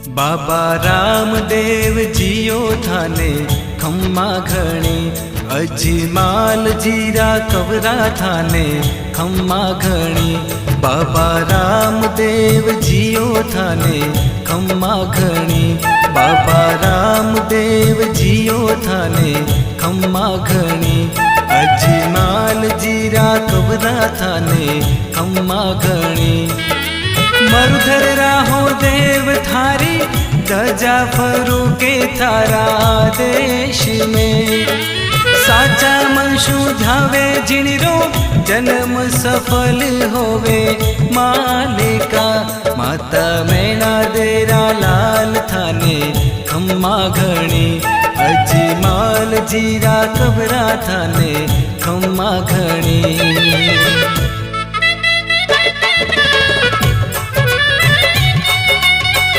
बाबा रामदेव जियो थाने खम्मा घणी, अजमाल जीरा कवरा थाने खम्मा घणी। बाबा रामदेव जियो थाने खम्मा घणी, बाबा रामदेव जियो थाने खम्मा घणी। अजमाल जीरा कवरा थाने खम्मा घणी। मरुधर राहो देव थारी, ध्वजा फरूके थारा देश में। साचा मनशु ध्यावे जिणरो, जन्म सफल होवे मालिका। माता मैना देरा लाल थाने खम्मा घणी, अजमाल जीरा कबरा थाने खम्मा घणी।